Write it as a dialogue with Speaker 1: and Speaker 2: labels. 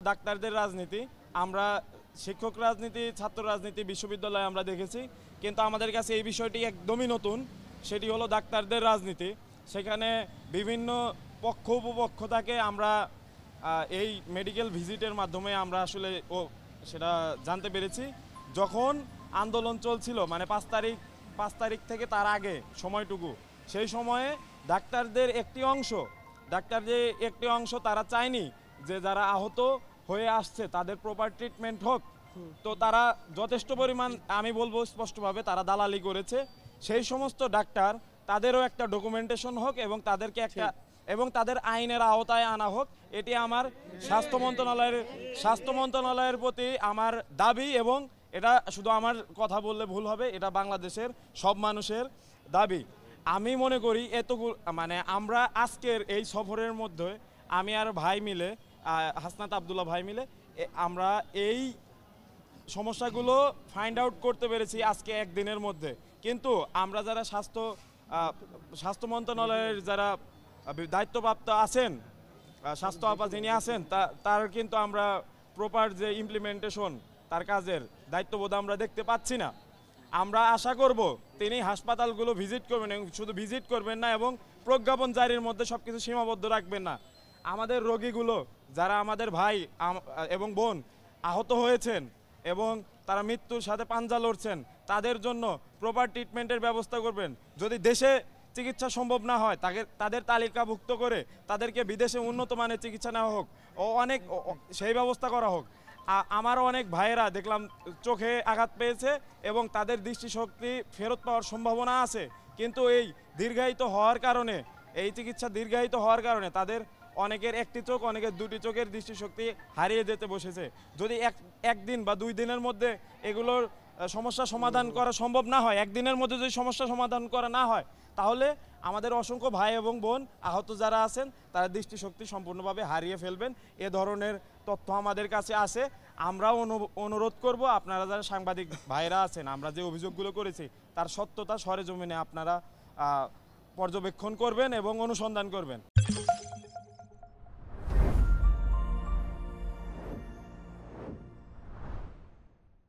Speaker 1: ডাক্তারদের রাজনীতি, আমরা শিক্ষক রাজনীতি, ছাত্র রাজনীতি বিশ্ববিদ্যালয়ে আমরা দেখেছি, কিন্তু আমাদের কাছে এই বিষয়টি একদমই নতুন। সেটি হলো ডাক্তারদের রাজনীতি। সেখানে বিভিন্ন পক্ষ উপপক্ষ থাকে। আমরা এই মেডিকেল ভিজিটের মাধ্যমে আমরা আসলে সেটা জানতে পেরেছি। যখন আন্দোলন চলছিল, মানে 5 তারিখ থেকে তার আগে সময়টুকু, সেই সময়ে ডাক্তারদের একটি অংশ তারা চায়নি যে যারা আহত হয়ে আসছে তাদের প্রপার ট্রিটমেন্ট হোক। তো তারা যথেষ্ট পরিমাণ, আমি বলবো স্পষ্টভাবে, তারা দালালি করেছে। সেই সমস্ত ডাক্তার, তাদেরও একটা ডকুমেন্টেশন হোক এবং তাদেরকে তাদের আইনের আওতায় আনা হোক। এটি আমার স্বাস্থ্য মন্ত্রণালয়ের প্রতি আমার দাবি, এবং এটা শুধু আমার কথা বললে ভুল হবে, এটা বাংলাদেশের সব মানুষের দাবি। আমি মনে করি মানে আমরা আজকের এই সফরের মধ্যে আমি আর ভাই মিলে, হাসনাত আবদুল্লাহ ভাই মিলে, আমরা এই সমস্যাগুলো ফাইন্ড আউট করতে পেরেছি আজকে একদিনের মধ্যে। কিন্তু আমরা যারা স্বাস্থ্য মন্ত্রণালয়ের যারা দায়িত্বপ্রাপ্ত আছেন, স্বাস্থ্য আপা যিনি আছেন, তার কিন্তু আমরা প্রপার যে ইমপ্লিমেন্টেশন তার কাজের দায়িত্ববোধ আমরা দেখতে পাচ্ছি না। আমরা আশা করব তিনি হাসপাতালগুলো ভিজিট করবেন, এবং শুধু ভিজিট করবেন না এবং প্রজ্ঞাপন জারির মধ্যে সব কিছু সীমাবদ্ধ রাখবেন না। আমাদের রোগীগুলো, যারা আমাদের ভাই এবং বোন আহত হয়েছেন এবং তারা মৃত্যুর সাথে পাঞ্জা লড়ছেন, তাদের জন্য প্রপার ট্রিটমেন্টের ব্যবস্থা করবেন। যদি দেশে চিকিৎসা সম্ভব না হয়, তাদের তালিকাভুক্ত করে তাদেরকে বিদেশে উন্নত মানের চিকিৎসা নেওয়া হোক, সেই ব্যবস্থা করা হোক। আমারও অনেক ভাইয়েরা দেখলাম চোখে আঘাত পেয়েছে এবং তাদের দৃষ্টিশক্তি ফেরত পাওয়ার সম্ভাবনা আছে, কিন্তু এই চিকিৎসা দীর্ঘায়িত হওয়ার কারণে তাদের অনেকের একটি চোখ, অনেকের দুটি চোখের দৃষ্টিশক্তি হারিয়ে যেতে বসেছে। যদি একদিন বা 2 দিনের মধ্যে এগুলোর সমস্যা সমাধান করা সম্ভব না হয়, একদিনের মধ্যে যদি সমস্যা সমাধান করা না হয়, তাহলে আমাদের অসংখ্য ভাই এবং বোন আহত যারা আছেন তারা দৃষ্টিশক্তি সম্পূর্ণভাবে হারিয়ে ফেলবেন। এ ধরনের তথ্য আমাদের কাছে আছে। আমরাও অনুরোধ করব, আপনারা যারা সাংবাদিক ভাইরা আছেন, আমরা যে অভিযোগগুলো করেছি তার সত্যতা সরেজমিনে আপনারা পর্যবেক্ষণ করবেন এবং অনুসন্ধান করবেন।